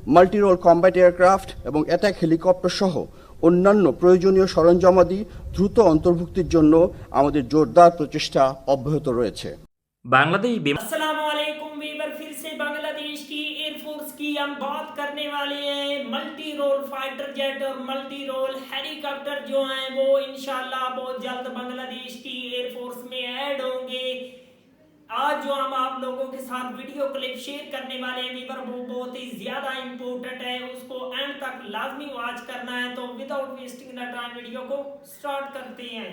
Multirole combat aircraft এবং attack helicopter সহ অন্যান্য প্রয়োজনীয় সরঞ্জামাদি দ্রুত অন্তর্ভুক্তির জন্য আমাদের জোরদার প্রচেষ্টা অব্যাহত রয়েছে। बांग्लादेश अस्सलामुअलैकुम वीवर, फिर से बांग्लादेश की एयरफोर्स की हम बात करने वाले हैं। मल्टी रोल फाइटर जेट और मल्टी रोल हेलीकॉप्टर जो हैं वो इंशाल्लाह बहुत जल्द बांग्लादेश की एयरफोर्स में ऐड होंगे। आज जो हम आप लोगों के साथ वीडियो क्लिप शेयर करने वाले हैं वीवर, वो बहुत ही ज्यादा इंपॉर्टेंट है, उसको एंड तक लाजमी वॉच करना है। तो without wasting the time video को स्टार्ट करते हैं।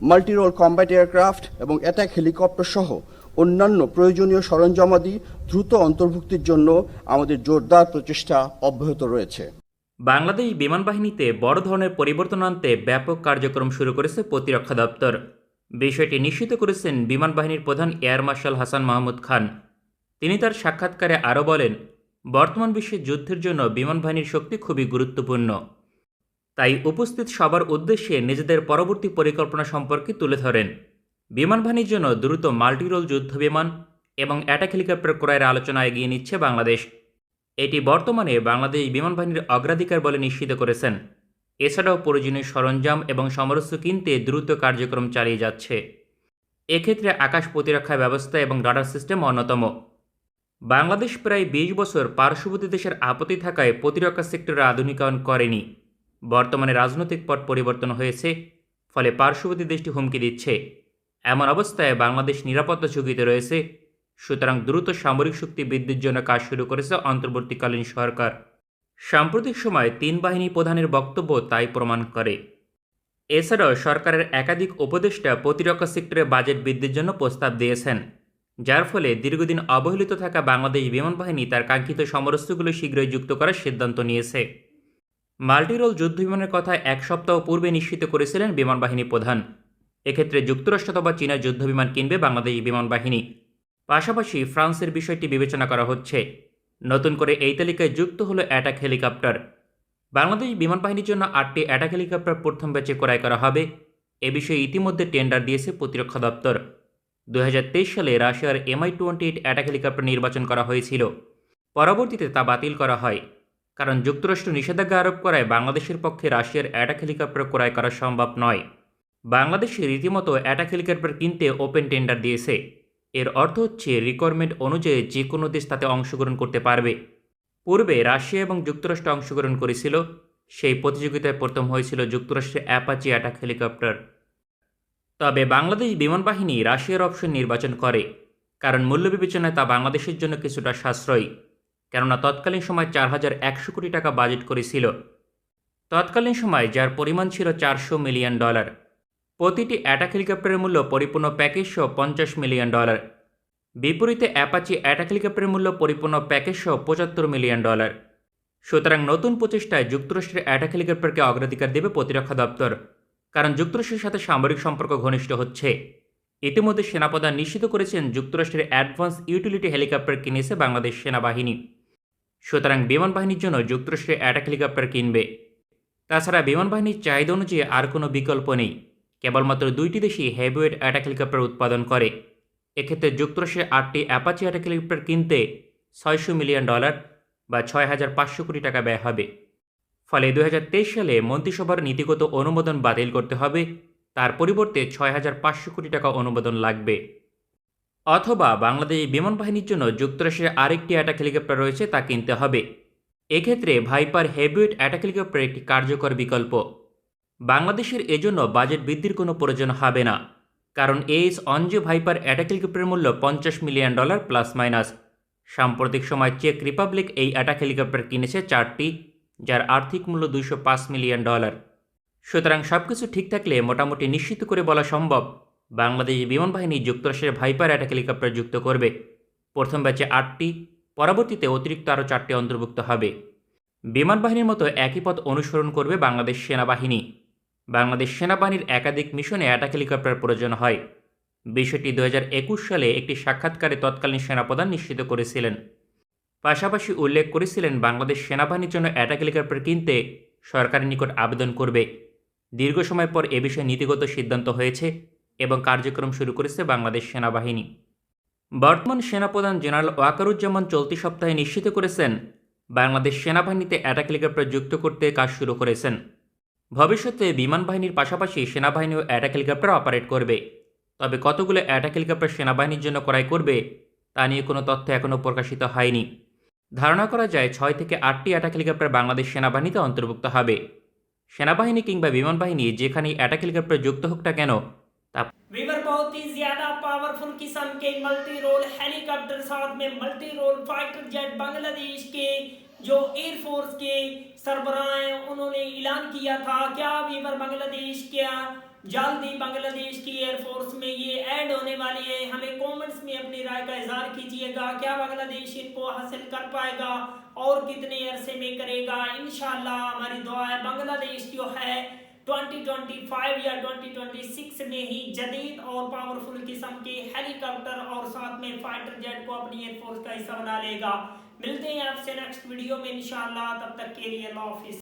মাল্টিরোল কম্ব্যাট এয়ারক্রাফট এবং অ্যাটাক হেলিকপ্টার সহ অন্যান্য প্রয়োজনীয় সরঞ্জামাদি দ্রুত অন্তর্ভুক্তির জন্য আমাদের জোরদার প্রচেষ্টা অব্যাহত রয়েছে। বাংলাদেশ বিমান বাহিনীতে বড় ধরনের পরিবর্তন আনতে ব্যাপক কার্যক্রম শুরু করেছে প্রতিরক্ষা দপ্তর। বিষয়টি নিশ্চিত করেছেন বিমান বাহিনীর প্রধান এয়ার মার্শাল হাসান মাহমুদ খান। তিনি তার সাক্ষাৎকারে আরও বলেন, বর্তমান বিশ্বে যুদ্ধের জন্য বিমান বাহিনীর শক্তি খুবই গুরুত্বপূর্ণ। তাই উপস্থিত সবার উদ্দেশ্যে নিজেদের পরবর্তী পরিকল্পনা সম্পর্কে তুলে ধরেন। বিমান বাহিনীর জন্য দ্রুত মাল্টিরোল যুদ্ধ বিমান এবং অ্যাটাক হেলিকপ্টার ক্রয়ের আলোচনা এগিয়ে নিচ্ছে বাংলাদেশ। এটি বর্তমানে বাংলাদেশ বিমান বাহিনীর অগ্রাধিকার বলে নিশ্চিত করেছেন। এছাড়াও প্রয়োজনীয় সরঞ্জাম এবং সমরস্ত্র কিনতে দ্রুত কার্যক্রম চালিয়ে যাচ্ছে। এক্ষেত্রে আকাশ প্রতিরক্ষা ব্যবস্থা এবং রাডার সিস্টেম অন্যতম। বাংলাদেশ প্রায় ২০ বছর পার্শ্ববর্তী দেশের আপত্তি থাকায় প্রতিরক্ষা সেক্টরে আধুনিকায়ন করেনি। বর্তমানে রাজনৈতিক পট পরিবর্তন হয়েছে, ফলে পার্শ্ববর্তী দেশটি হুমকি দিচ্ছে। এমন অবস্থায় বাংলাদেশ নিরাপত্তা ঝুঁকিতে রয়েছে। সুতরাং দ্রুত সামরিক শক্তি বৃদ্ধির জন্য কাজ শুরু করেছে অন্তর্বর্তীকালীন সরকার। সাম্প্রতিক সময়ে ৩ বাহিনী প্রধানের বক্তব্য তাই প্রমাণ করে। এছাড়াও সরকারের একাধিক উপদেষ্টা প্রতিরক্ষা সেক্টরে বাজেট বৃদ্ধির জন্য প্রস্তাব দিয়েছেন, যার ফলে দীর্ঘদিন অবহেলিত থাকা বাংলাদেশ বিমান বাহিনী তার কাঙ্ক্ষিত সমরস্ত্রগুলো শীঘ্রই যুক্ত করার সিদ্ধান্ত নিয়েছে। মাল্টিরোল যুদ্ধবিমানের কথা ১ সপ্তাহ পূর্বে নিশ্চিত করেছিলেন বিমান বাহিনী প্রধান। এক্ষেত্রে যুক্তরাষ্ট্র অথবা চীনের যুদ্ধবিমান কিনবে বাংলাদেশ বিমান বাহিনী। পাশাপাশি ফ্রান্সের বিষয়টি বিবেচনা করা হচ্ছে। নতুন করে এই তালিকায় যুক্ত হলো অ্যাটাক হেলিকপ্টার। বাংলাদেশ বিমান বাহিনীর জন্য ৮টি অ্যাটাক হেলিকপ্টার প্রথম ব্যাচে ক্রয় করা হবে। এ বিষয়ে ইতিমধ্যে টেন্ডার দিয়েছে প্রতিরক্ষা দপ্তর। ২০২৩ সালে রাশিয়ার MI-28 অ্যাটাক হেলিকপ্টার নির্বাচন করা হয়েছিল। পরবর্তীতে তা বাতিল করা হয়, কারণ যুক্তরাষ্ট্র নিষেধাজ্ঞা আরোপ করায় বাংলাদেশের পক্ষে রাশিয়ার অ্যাটাক হেলিকপ্টার ক্রয় করা সম্ভব নয়। বাংলাদেশে রীতিমতো অ্যাটাক হেলিকপ্টার কিনতে ওপেন টেন্ডার দিয়েছে। এর অর্থ হচ্ছে রিকোয়ারমেন্ট অনুযায়ী যে কোনো দেশ তাতে অংশগ্রহণ করতে পারবে। পূর্বে রাশিয়া এবং যুক্তরাষ্ট্র অংশগ্রহণ করেছিল। সেই প্রতিযোগিতায় প্রথম হয়েছিল যুক্তরাষ্ট্রের অ্যাপাচি অ্যাটাক হেলিকপ্টার। তবে বাংলাদেশ বিমান বাহিনী রাশিয়ার অপশন নির্বাচন করে, কারণ মূল্য বিবেচনায় তা বাংলাদেশের জন্য কিছুটা সাশ্রয়ী। কেননা তৎকালীন সময় ৪,১০০ কোটি টাকা বাজেট করেছিল। তৎকালীন সময় যার পরিমাণ ছিল $৪০০ মিলিয়ন। প্রতিটি অ্যাটাক হেলিকপ্টারের মূল্য পরিপূর্ণ প্যাকেজ সহ $৫০ মিলিয়ন। বিপরীতে অ্যাপাচি অ্যাটাক হেলিকপ্টারের মূল্য পরিপূর্ণ প্যাকেজ সহ $৭৫ মিলিয়ন। সুতরাং নতুন প্রচেষ্টায় যুক্তরাষ্ট্রের অ্যাটাক হেলিকপ্টারকে অগ্রাধিকার দেবে প্রতিরক্ষা দপ্তর, কারণ যুক্তরাষ্ট্রের সাথে সামরিক সম্পর্ক ঘনিষ্ঠ হচ্ছে। ইতিমধ্যে সেনাপ্রধান নিশ্চিত করেছেন যুক্তরাষ্ট্রের অ্যাডভান্স ইউটিলিটি হেলিকপ্টার কিনেছে বাংলাদেশ সেনাবাহিনী। সুতরাং বিমান বাহিনীর জন্য যুক্তরাষ্ট্রের অ্যাটাক হেলিকপ্টার কিনবে। তাছাড়া বিমান বাহিনীর চাহিদা অনুযায়ী আর কোনো বিকল্প নেই। কেবলমাত্র ২টি দেশই হেভিওয়েট অ্যাটাক হেলিকপ্টার উৎপাদন করে। এক্ষেত্রে যুক্তরাষ্ট্রের ৮টি অ্যাপাচি অ্যাটাক হেলিকপ্টার কিনতে $৬০০ মিলিয়ন বা ৬,৫০০ কোটি টাকা ব্যয় হবে। ফলে ২০২৩ সালে মন্ত্রিসভার নীতিগত অনুমোদন বাতিল করতে হবে। তার পরিবর্তে ৬,৫০০ কোটি টাকা অনুমোদন লাগবে। অথবা বাংলাদেশ বিমান বাহিনীর জন্য যুক্তরাষ্ট্রের আরেকটি অ্যাটাক হেলিকপ্টার রয়েছে, তা কিনতে হবে। এক্ষেত্রে ভাইপার হেভিওয়েট অ্যাটাক হেলিকপ্টার একটি কার্যকর বিকল্প। বাংলাদেশের এজন্য বাজেট বৃদ্ধির কোনো প্রয়োজন হবে না, কারণ AS-1J ভাইপার অ্যাটাক হেলিকপ্টারের মূল্য $৫০ মিলিয়ন প্লাস মাইনাস। সাম্প্রতিক সময় চেক রিপাবলিক এই অ্যাটাক হেলিকপ্টার কিনেছে ৪টি, যার আর্থিক মূল্য $২০৫ মিলিয়ন। সুতরাং সবকিছু ঠিক থাকলে মোটামুটি নিশ্চিত করে বলা সম্ভব বাংলাদেশ বিমান বাহিনী যুক্তরাষ্ট্রের ভাইপার অ্যাটাক হেলিকপ্টার যুক্ত করবে। প্রথম ব্যাচে ৮টি, পরবর্তীতে অতিরিক্ত আরও ৪টি অন্তর্ভুক্ত হবে। বিমান বাহিনীর মতো একই পথ অনুসরণ করবে বাংলাদেশ সেনাবাহিনী। বাংলাদেশ সেনাবাহিনীর একাধিক মিশনে অ্যাটাক হেলিকপ্টার প্রয়োজন হয়। বিষয়টি ২০২১ সালে একটি সাক্ষাৎকারে তৎকালীন সেনাপ্রধান নিশ্চিত করেছিলেন। পাশাপাশি উল্লেখ করেছিলেন বাংলাদেশ সেনাবাহিনীর জন্য অ্যাটাক হেলিকপ্টার কিনতে সরকারের নিকট আবেদন করবে। দীর্ঘ সময় পর এ বিষয়ে নীতিগত সিদ্ধান্ত হয়েছে এবং কার্যক্রম শুরু করেছে বাংলাদেশ সেনাবাহিনী। বর্তমান সেনাপ্রধান জেনারেল ওয়াকারুজ্জামান চলতি সপ্তাহে নিশ্চিত করেছেন বাংলাদেশ সেনাবাহিনীতে অ্যাটাক হেলিকপ্টার যুক্ত করতে কাজ শুরু করেছেন। ভবিষ্যতে বিমান বাহিনীর পাশাপাশি সেনাবাহিনীও অ্যাটাক হেলিকপ্টার অপারেট করবে। তবে কতগুলো অ্যাটাক হেলিকপ্টার সেনাবাহিনীর জন্য ক্রয় করবে তা নিয়ে কোনো তথ্য এখনও প্রকাশিত হয়নি। ধারণা করা যায় 6 থেকে 8টি অ্যাটাক হেলিকপ্টার বাংলাদেশ সেনাবাহিনীতে অন্তর্ভুক্ত হবে। সেনাবাহিনী কিংবা বিমান বাহিনী যেখানেই অ্যাটাক হেলিকপ্টার যুক্ত হোক না কেন তা वीवर बहुत ही ज्यादा पावरफुल किस्म के मल्टी रोल हेलीकॉप्टर साथ में multi role fighter jet Bangladesh के जो एयरफोर्स के सरबराह हैं उन्होंने ऐलान किया था। क्या वीवर बांग्लादेश क्या जल्दी बांग्लादेश की एयरफोर्स में ये ऐड होने वाली है? हमें कमेंट्स में अपनी राय का इजहार कीजिएगा। क्या बांग्लादेश इनको हासिल कर पाएगा और कितने अरसे में करेगा? इंशाल्लाह हमारी दुआ है बांग्लादेश जो है 2025 या 2026 में ही जदीद और पावरफुल किस्म के हेलीकॉप्टर और साथ में फाइटर जेट को अपनी एयरफोर्स का हिस्सा बना लेगा। मिलते हैं आपसे नेक्स्ट वीडियो में इंशाल्लाह, तब तक के लिए अल्लाह हाफिज।